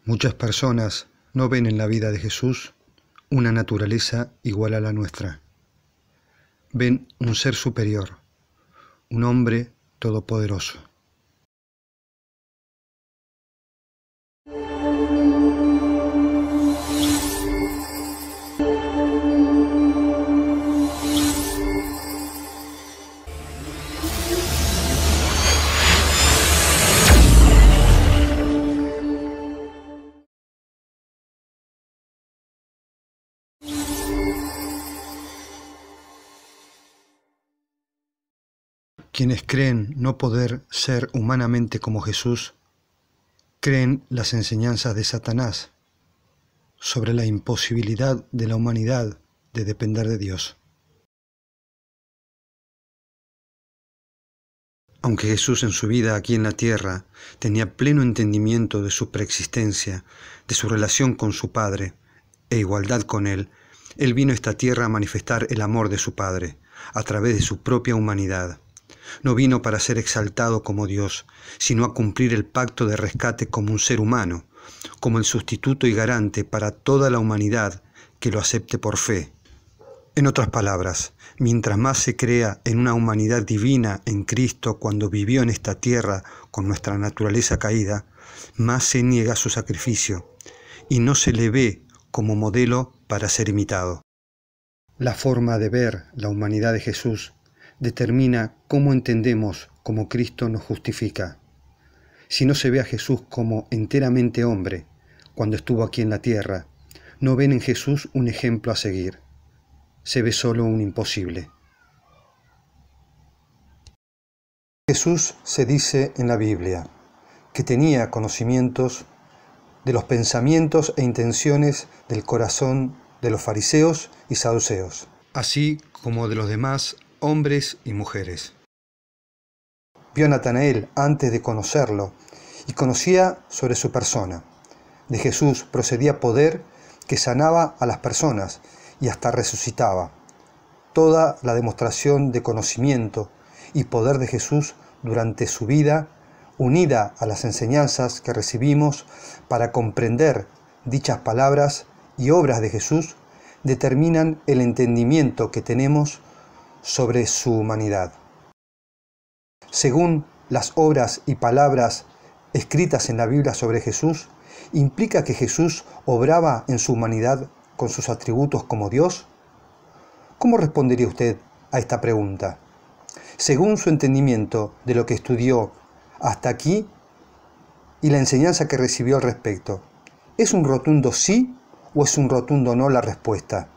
Muchas personas no ven en la vida de Jesús una naturaleza igual a la nuestra. Ven un ser superior, un hombre todopoderoso. Quienes creen no poder ser humanamente como Jesús, creen las enseñanzas de Satanás sobre la imposibilidad de la humanidad de depender de Dios. Aunque Jesús en su vida aquí en la tierra tenía pleno entendimiento de su preexistencia, de su relación con su Padre e igualdad con Él, Él vino a esta tierra a manifestar el amor de su Padre a través de su propia humanidad. No vino para ser exaltado como Dios, sino a cumplir el pacto de rescate como un ser humano, como el sustituto y garante para toda la humanidad que lo acepte por fe. En otras palabras, mientras más se crea en una humanidad divina en Cristo cuando vivió en esta tierra con nuestra naturaleza caída, más se niega su sacrificio y no se le ve como modelo para ser imitado. La forma de ver la humanidad de Jesús determina cómo entendemos cómo Cristo nos justifica. Si no se ve a Jesús como enteramente hombre cuando estuvo aquí en la tierra, no ven en Jesús un ejemplo a seguir. Se ve solo un imposible. Jesús se dice en la Biblia que tenía conocimientos de los pensamientos e intenciones del corazón de los fariseos y saduceos, así como de los demás hombres y mujeres. Vio a Natanael antes de conocerlo y conocía sobre su persona. De Jesús procedía poder que sanaba a las personas y hasta resucitaba. Toda la demostración de conocimiento y poder de Jesús durante su vida, unida a las enseñanzas que recibimos para comprender dichas palabras y obras de Jesús, determinan el entendimiento que tenemos sobre su humanidad. Según las obras y palabras escritas en la Biblia sobre Jesús, ¿implica que Jesús obraba en su humanidad con sus atributos como Dios? ¿Cómo respondería usted a esta pregunta? Según su entendimiento de lo que estudió hasta aquí y la enseñanza que recibió al respecto, ¿es un rotundo sí o es un rotundo no la respuesta?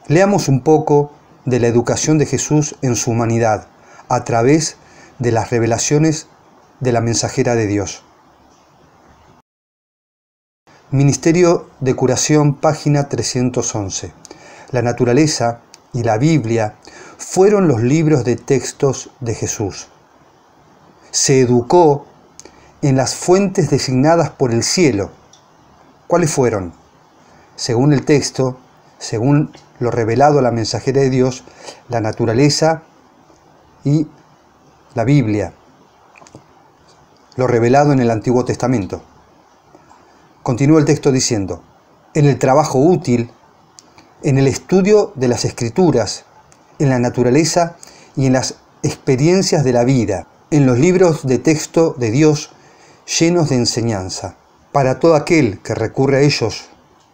Leamos un poco de la educación de Jesús en su humanidad a través de las revelaciones de la mensajera de Dios. Ministerio de Curación, página 311. La naturaleza y la Biblia fueron los libros de textos de Jesús. Se educó en las fuentes designadas por el cielo. ¿Cuáles fueron? Según el texto, según lo revelado a la mensajera de Dios, la naturaleza y la Biblia, lo revelado en el Antiguo Testamento. Continúa el texto diciendo: en el trabajo útil, en el estudio de las Escrituras, en la naturaleza y en las experiencias de la vida, en los libros de texto de Dios llenos de enseñanza, para todo aquel que recurre a ellos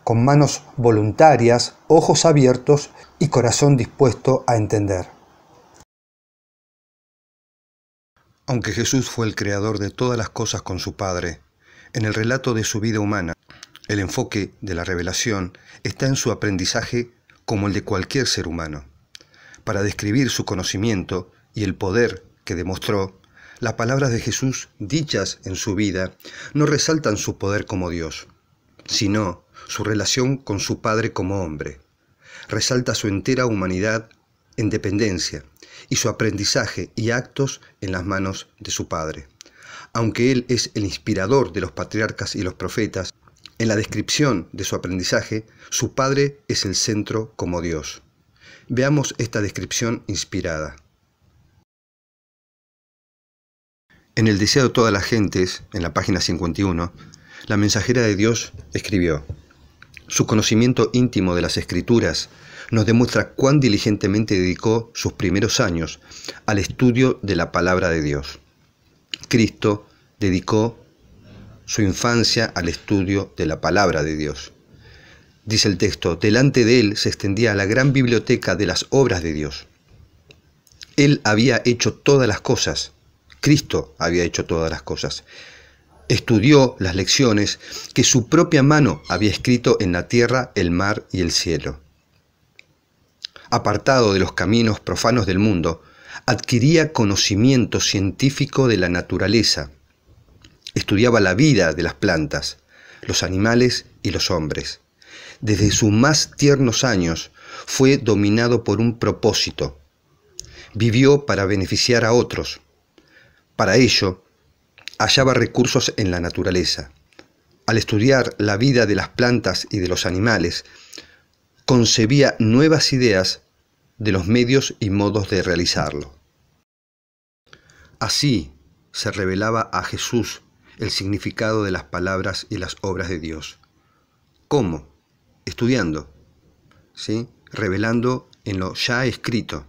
con manos voluntarias, ojos abiertos y corazón dispuesto a entender. Aunque Jesús fue el creador de todas las cosas con su Padre, en el relato de su vida humana, el enfoque de la revelación está en su aprendizaje como el de cualquier ser humano. Para describir su conocimiento y el poder que demostró, las palabras de Jesús dichas en su vida no resaltan su poder como Dios, sino su relación con su Padre como hombre. Resalta su entera humanidad en dependencia y su aprendizaje y actos en las manos de su Padre. Aunque Él es el inspirador de los patriarcas y los profetas, en la descripción de su aprendizaje, su Padre es el centro como Dios. Veamos esta descripción inspirada. En el Deseo de todas las gentes, en la página 51, la mensajera de Dios escribió: su conocimiento íntimo de las Escrituras nos demuestra cuán diligentemente dedicó sus primeros años al estudio de la palabra de Dios. Cristo dedicó su infancia al estudio de la palabra de Dios. Dice el texto: delante de él se extendía la gran biblioteca de las obras de Dios. Él había hecho todas las cosas. Cristo había hecho todas las cosas. Estudió las lecciones que su propia mano había escrito en la tierra, el mar y el cielo. Apartado de los caminos profanos del mundo, adquiría conocimiento científico de la naturaleza. Estudiaba la vida de las plantas, los animales y los hombres. Desde sus más tiernos años fue dominado por un propósito. Vivió para beneficiar a otros. Para ello, hallaba recursos en la naturaleza. Al estudiar la vida de las plantas y de los animales, concebía nuevas ideas de los medios y modos de realizarlo. Así se revelaba a Jesús el significado de las palabras y las obras de Dios. ¿Cómo? Estudiando, ¿sí? Revelando en lo ya escrito.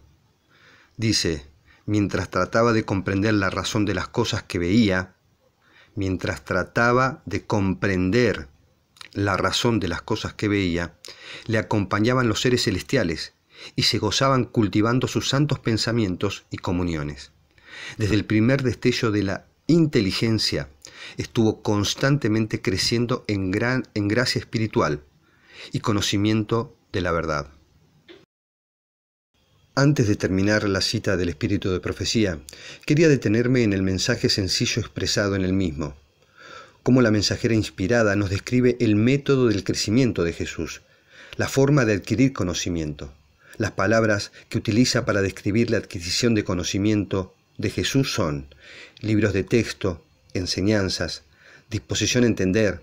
Dice: mientras trataba de comprender la razón de las cosas que veía, mientras trataba de comprender la razón de las cosas que veía, le acompañaban los seres celestiales y se gozaban cultivando sus santos pensamientos y comuniones. Desde el primer destello de la inteligencia, estuvo constantemente creciendo en gracia espiritual y conocimiento de la verdad. Antes de terminar la cita del espíritu de profecía, quería detenerme en el mensaje sencillo expresado en el mismo. Cómo la mensajera inspirada nos describe el método del crecimiento de Jesús, la forma de adquirir conocimiento. Las palabras que utiliza para describir la adquisición de conocimiento de Jesús son libros de texto, enseñanzas, disposición a entender,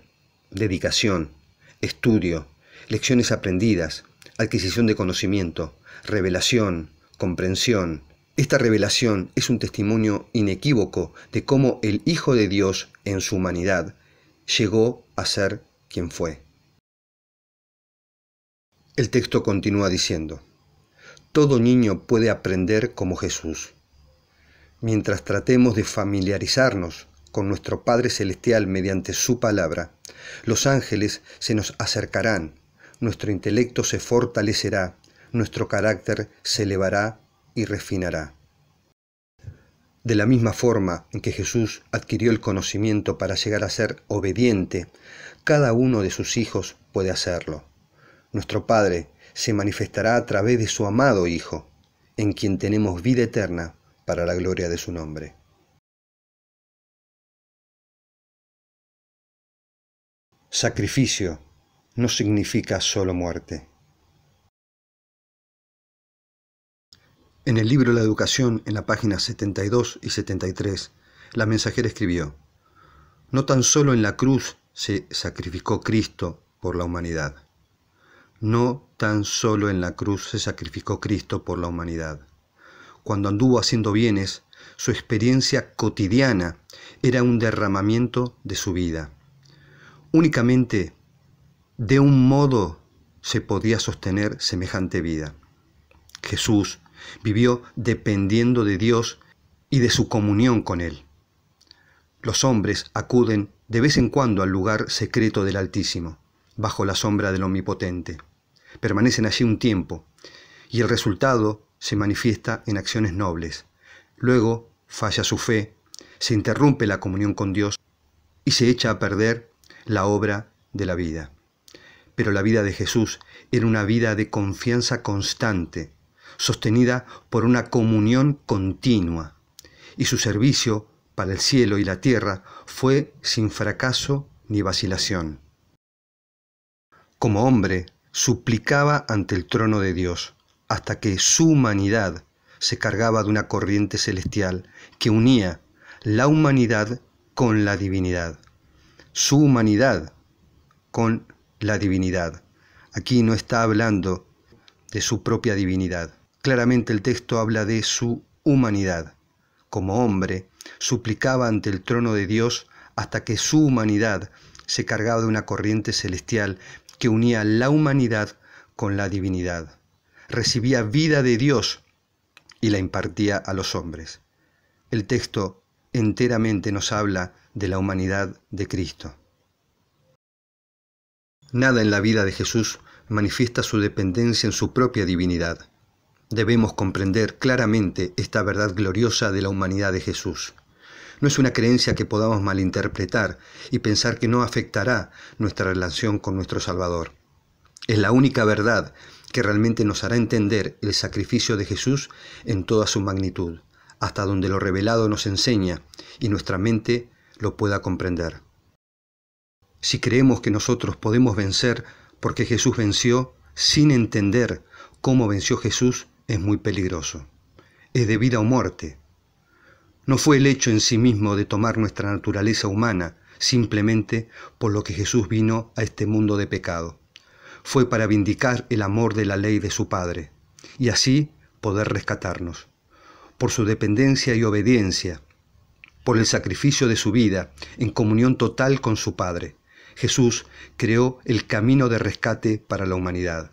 dedicación, estudio, lecciones aprendidas, adquisición de conocimiento, revelación, comprensión. Esta revelación es un testimonio inequívoco de cómo el Hijo de Dios, en su humanidad, llegó a ser quien fue. El texto continúa diciendo: todo niño puede aprender como Jesús. Mientras tratemos de familiarizarnos con nuestro Padre Celestial mediante su palabra, los ángeles se nos acercarán, nuestro intelecto se fortalecerá, nuestro carácter se elevará y refinará. De la misma forma en que Jesús adquirió el conocimiento para llegar a ser obediente, cada uno de sus hijos puede hacerlo. Nuestro Padre se manifestará a través de su amado Hijo, en quien tenemos vida eterna para la gloria de su nombre. Sacrificio no significa solo muerte. En el libro La Educación, en la página 72 y 73, la mensajera escribió: no tan solo en la cruz se sacrificó Cristo por la humanidad. No tan solo en la cruz se sacrificó Cristo por la humanidad. Cuando anduvo haciendo bienes, su experiencia cotidiana era un derramamiento de su vida. Únicamente de un modo se podía sostener semejante vida. Jesús vivió dependiendo de Dios y de su comunión con Él. Los hombres acuden de vez en cuando al lugar secreto del Altísimo, bajo la sombra del Omnipotente. Permanecen allí un tiempo, y el resultado se manifiesta en acciones nobles. Luego falla su fe, se interrumpe la comunión con Dios y se echa a perder la obra de la vida. Pero la vida de Jesús era una vida de confianza constante, sostenida por una comunión continua, y su servicio para el cielo y la tierra fue sin fracaso ni vacilación. Como hombre, suplicaba ante el trono de Dios, hasta que su humanidad se cargaba de una corriente celestial que unía la humanidad con la divinidad. Su humanidad con la divinidad. Aquí no está hablando de su propia divinidad. Claramente el texto habla de su humanidad. Como hombre, suplicaba ante el trono de Dios hasta que su humanidad se cargaba de una corriente celestial que unía la humanidad con la divinidad. Recibía vida de Dios y la impartía a los hombres. El texto enteramente nos habla de la humanidad de Cristo. Nada en la vida de Jesús manifiesta su dependencia en su propia divinidad. Debemos comprender claramente esta verdad gloriosa de la humanidad de Jesús. No es una creencia que podamos malinterpretar y pensar que no afectará nuestra relación con nuestro Salvador. Es la única verdad que realmente nos hará entender el sacrificio de Jesús en toda su magnitud, hasta donde lo revelado nos enseña y nuestra mente lo pueda comprender. Si creemos que nosotros podemos vencer porque Jesús venció sin entender cómo venció Jesús, es muy peligroso. Es de vida o muerte. No fue el hecho en sí mismo de tomar nuestra naturaleza humana, simplemente por lo que Jesús vino a este mundo de pecado. Fue para vindicar el amor de la ley de su Padre, y así poder rescatarnos. Por su dependencia y obediencia, por el sacrificio de su vida, en comunión total con su Padre, Jesús creó el camino de rescate para la humanidad.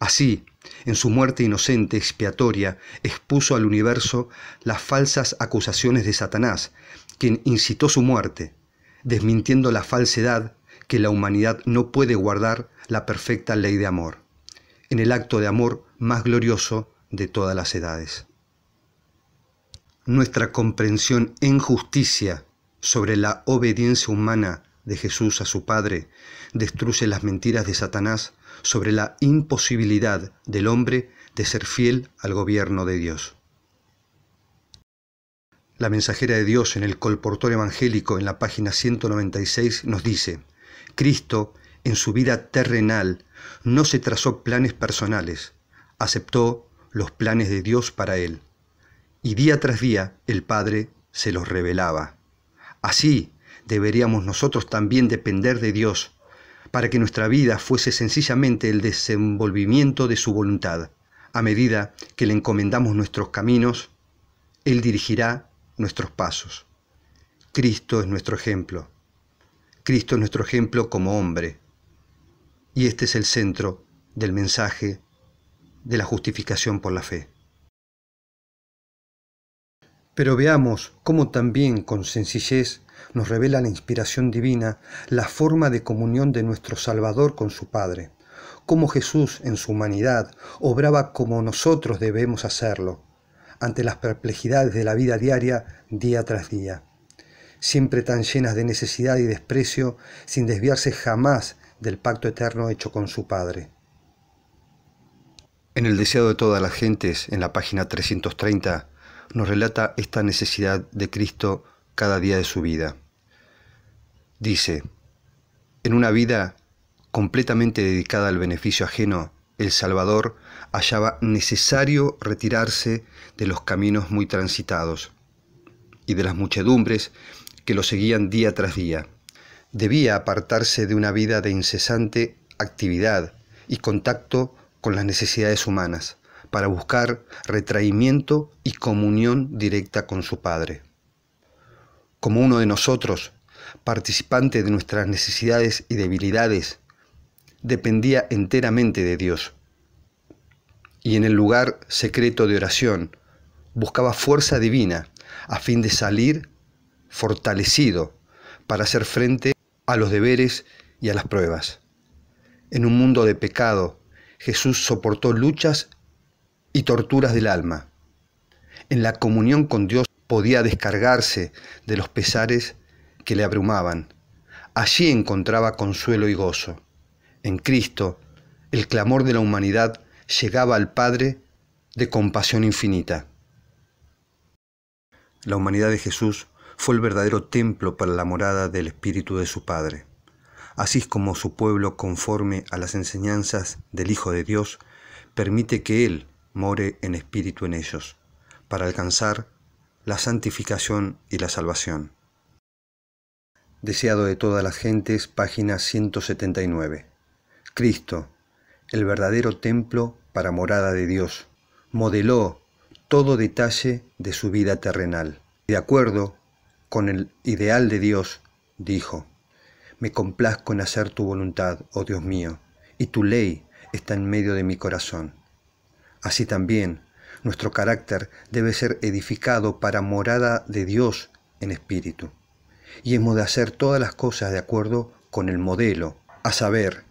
Así, en su muerte inocente expiatoria, expuso al universo las falsas acusaciones de Satanás, quien incitó su muerte, desmintiendo la falsedad que la humanidad no puede guardar la perfecta ley de amor, en el acto de amor más glorioso de todas las edades. Nuestra comprensión en justicia sobre la obediencia humana de Jesús a su Padre destruye las mentiras de Satanás sobre la imposibilidad del hombre de ser fiel al gobierno de Dios. La mensajera de Dios en el colportor evangélico en la página 196 nos dice: Cristo en su vida terrenal no se trazó planes personales, aceptó los planes de Dios para él, y día tras día el Padre se los revelaba. Así deberíamos nosotros también depender de Dios para que nuestra vida fuese sencillamente el desenvolvimiento de su voluntad. A medida que le encomendamos nuestros caminos, Él dirigirá nuestros pasos. Cristo es nuestro ejemplo. Cristo es nuestro ejemplo como hombre. Y este es el centro del mensaje de la justificación por la fe. Pero veamos cómo también con sencillez nos revela la inspiración divina la forma de comunión de nuestro Salvador con su Padre, cómo Jesús en su humanidad obraba como nosotros debemos hacerlo, ante las perplejidades de la vida diaria, día tras día, siempre tan llenas de necesidad y desprecio, sin desviarse jamás del pacto eterno hecho con su Padre. En el Deseado de todas las gentes, en la página 330, nos relata esta necesidad de Cristo cada día de su vida. Dice: en una vida completamente dedicada al beneficio ajeno, el Salvador hallaba necesario retirarse de los caminos muy transitados y de las muchedumbres que lo seguían día tras día. Debía apartarse de una vida de incesante actividad y contacto con las necesidades humanas, para buscar retraimiento y comunión directa con su Padre. Como uno de nosotros, participante de nuestras necesidades y debilidades, dependía enteramente de Dios. Y en el lugar secreto de oración, buscaba fuerza divina a fin de salir fortalecido para hacer frente a los deberes y a las pruebas. En un mundo de pecado, Jesús soportó luchas y torturas del alma. En la comunión con Dios podía descargarse de los pesares que le abrumaban. Allí encontraba consuelo y gozo. En Cristo, el clamor de la humanidad llegaba al Padre de compasión infinita. La humanidad de Jesús fue el verdadero templo para la morada del Espíritu de su Padre. Así es como su pueblo, conforme a las enseñanzas del Hijo de Dios, permite que Él more en espíritu en ellos, para alcanzar la santificación y la salvación. Deseado de todas las gentes, página 179. Cristo, el verdadero templo para morada de Dios, modeló todo detalle de su vida terrenal. De acuerdo con el ideal de Dios, dijo: «Me complazco en hacer tu voluntad, oh Dios mío, y tu ley está en medio de mi corazón». Así también, nuestro carácter debe ser edificado para morada de Dios en espíritu. Y hemos de hacer todas las cosas de acuerdo con el modelo, a saber,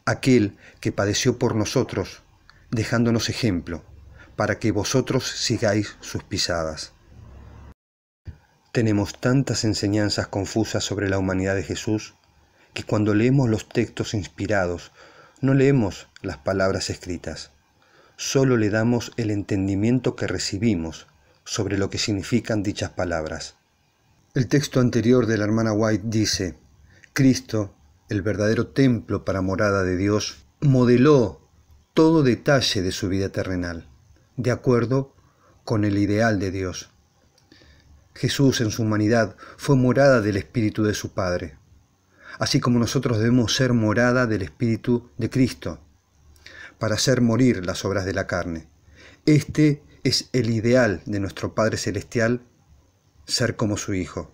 aquel que padeció por nosotros, dejándonos ejemplo, para que vosotros sigáis sus pisadas. Tenemos tantas enseñanzas confusas sobre la humanidad de Jesús, que cuando leemos los textos inspirados, no leemos las palabras escritas. Solo le damos el entendimiento que recibimos sobre lo que significan dichas palabras. El texto anterior de la hermana White dice: Cristo, el verdadero templo para morada de Dios, modeló todo detalle de su vida terrenal, de acuerdo con el ideal de Dios. Jesús en su humanidad fue morada del Espíritu de su Padre, así como nosotros debemos ser morada del Espíritu de Cristo, para hacer morir las obras de la carne. Este es el ideal de nuestro Padre Celestial, ser como su Hijo.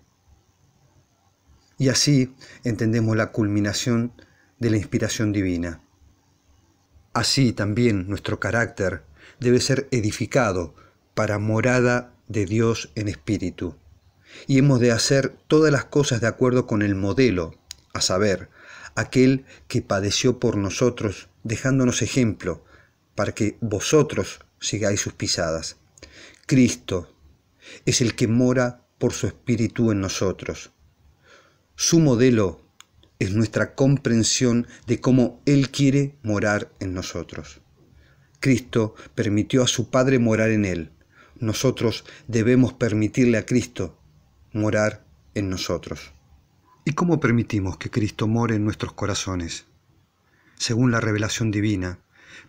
Y así entendemos la culminación de la inspiración divina. Así también nuestro carácter debe ser edificado para morada de Dios en espíritu. Y hemos de hacer todas las cosas de acuerdo con el modelo, a saber, aquel que padeció por nosotros, dejándonos ejemplo, para que vosotros sigáis sus pisadas. Cristo es el que mora por su Espíritu en nosotros. Su modelo es nuestra comprensión de cómo Él quiere morar en nosotros. Cristo permitió a su Padre morar en Él. Nosotros debemos permitirle a Cristo morar en nosotros. ¿Y cómo permitimos que Cristo more en nuestros corazones? Según la revelación divina,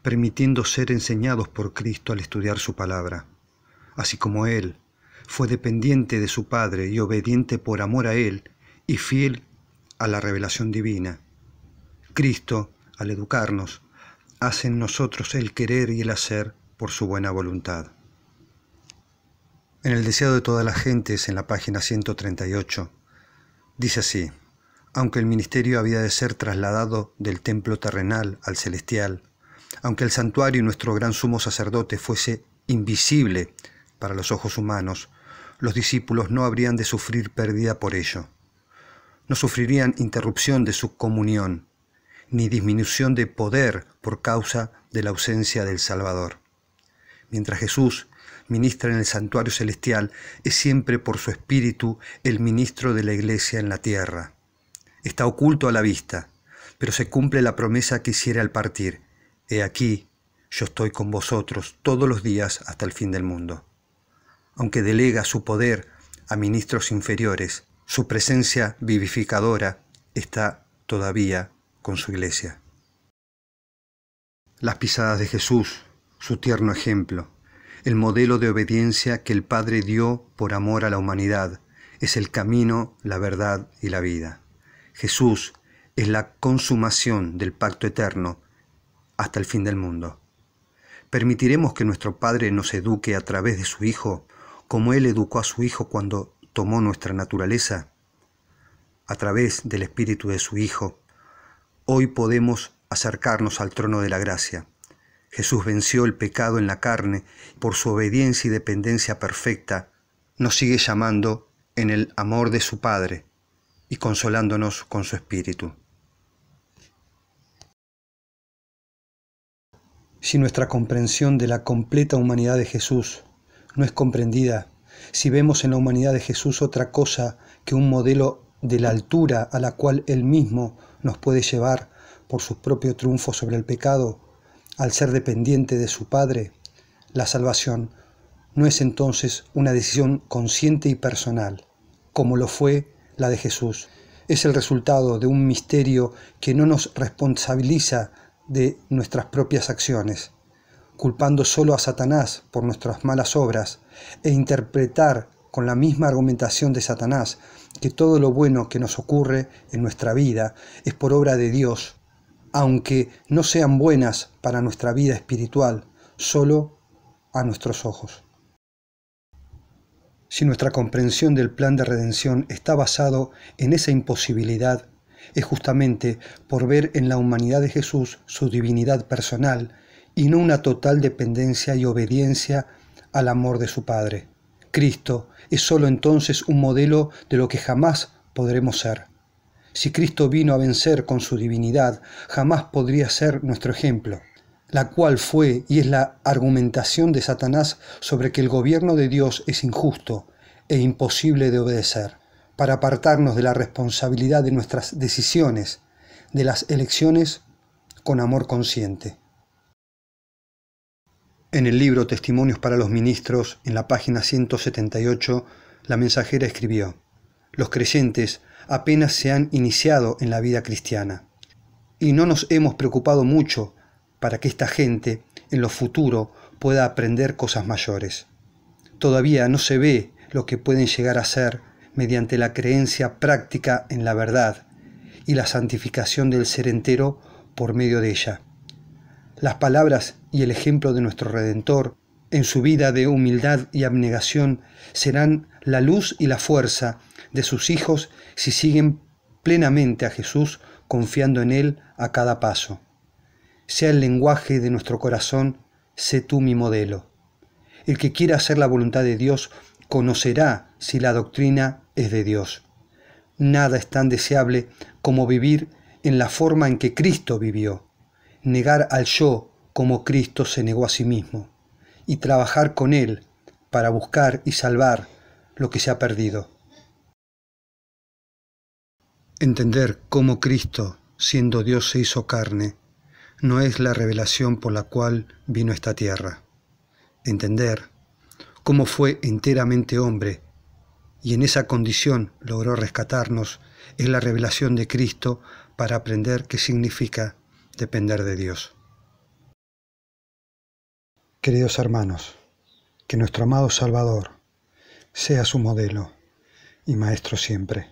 permitiendo ser enseñados por Cristo al estudiar su palabra. Así como Él fue dependiente de su Padre y obediente por amor a Él y fiel a la revelación divina, Cristo, al educarnos, hace en nosotros el querer y el hacer por su buena voluntad. En el deseado de todas las gentes, en la página 138, dice así: aunque el ministerio había de ser trasladado del templo terrenal al celestial, aunque el santuario y nuestro gran sumo sacerdote fuese invisible para los ojos humanos, los discípulos no habrían de sufrir pérdida por ello. No sufrirían interrupción de su comunión, ni disminución de poder por causa de la ausencia del Salvador. Mientras Jesús ministra en el santuario celestial, es siempre por su Espíritu el ministro de la Iglesia en la tierra. Está oculto a la vista, pero se cumple la promesa que hiciera al partir: he aquí, yo estoy con vosotros todos los días hasta el fin del mundo. Aunque delega su poder a ministros inferiores, su presencia vivificadora está todavía con su Iglesia. Las pisadas de Jesús, su tierno ejemplo, el modelo de obediencia que el Padre dio por amor a la humanidad, es el camino, la verdad y la vida. Jesús es la consumación del pacto eterno hasta el fin del mundo. ¿Permitiremos que nuestro Padre nos eduque a través de su Hijo, como Él educó a su Hijo cuando tomó nuestra naturaleza? A través del Espíritu de su Hijo, hoy podemos acercarnos al trono de la gracia. Jesús venció el pecado en la carne y por su obediencia y dependencia perfecta nos sigue llamando en el amor de su Padre y consolándonos con su Espíritu. Si nuestra comprensión de la completa humanidad de Jesús no es comprendida, si vemos en la humanidad de Jesús otra cosa que un modelo de la altura a la cual Él mismo nos puede llevar por su propio triunfo sobre el pecado, al ser dependiente de su Padre, la salvación no es entonces una decisión consciente y personal, como lo fue la de Jesús. Es el resultado de un misterio que no nos responsabiliza de nuestras propias acciones, culpando solo a Satanás por nuestras malas obras, e interpretar con la misma argumentación de Satanás que todo lo bueno que nos ocurre en nuestra vida es por obra de Dios, aunque no sean buenas para nuestra vida espiritual, solo a nuestros ojos. Si nuestra comprensión del plan de redención está basado en esa imposibilidad, es justamente por ver en la humanidad de Jesús su divinidad personal y no una total dependencia y obediencia al amor de su Padre. Cristo es sólo entonces un modelo de lo que jamás podremos ser. Si Cristo vino a vencer con su divinidad, jamás podría ser nuestro ejemplo, la cual fue y es la argumentación de Satanás sobre que el gobierno de Dios es injusto e imposible de obedecer, para apartarnos de la responsabilidad de nuestras decisiones, de las elecciones con amor consciente. En el libro Testimonios para los Ministros, en la página 178, la mensajera escribió: los creyentes apenas se han iniciado en la vida cristiana y no nos hemos preocupado mucho para que esta gente en lo futuro pueda aprender cosas mayores. Todavía no se ve lo que pueden llegar a ser mediante la creencia práctica en la verdad y la santificación del ser entero por medio de ella. Las palabras y el ejemplo de nuestro Redentor en su vida de humildad y abnegación serán la luz y la fuerza de sus hijos si siguen plenamente a Jesús confiando en Él a cada paso. Sea el lenguaje de nuestro corazón: sé tú mi modelo. El que quiera hacer la voluntad de Dios conocerá si la doctrina es de Dios. Nada es tan deseable como vivir en la forma en que Cristo vivió, negar al yo como Cristo se negó a sí mismo, y trabajar con Él para buscar y salvar lo que se ha perdido. Entender cómo Cristo, siendo Dios, se hizo carne, no es la revelación por la cual vino a esta tierra. Entender cómo fue enteramente hombre y en esa condición logró rescatarnos es la revelación de Cristo para aprender qué significa depender de Dios. Queridos hermanos, que nuestro amado Salvador sea su modelo y maestro siempre.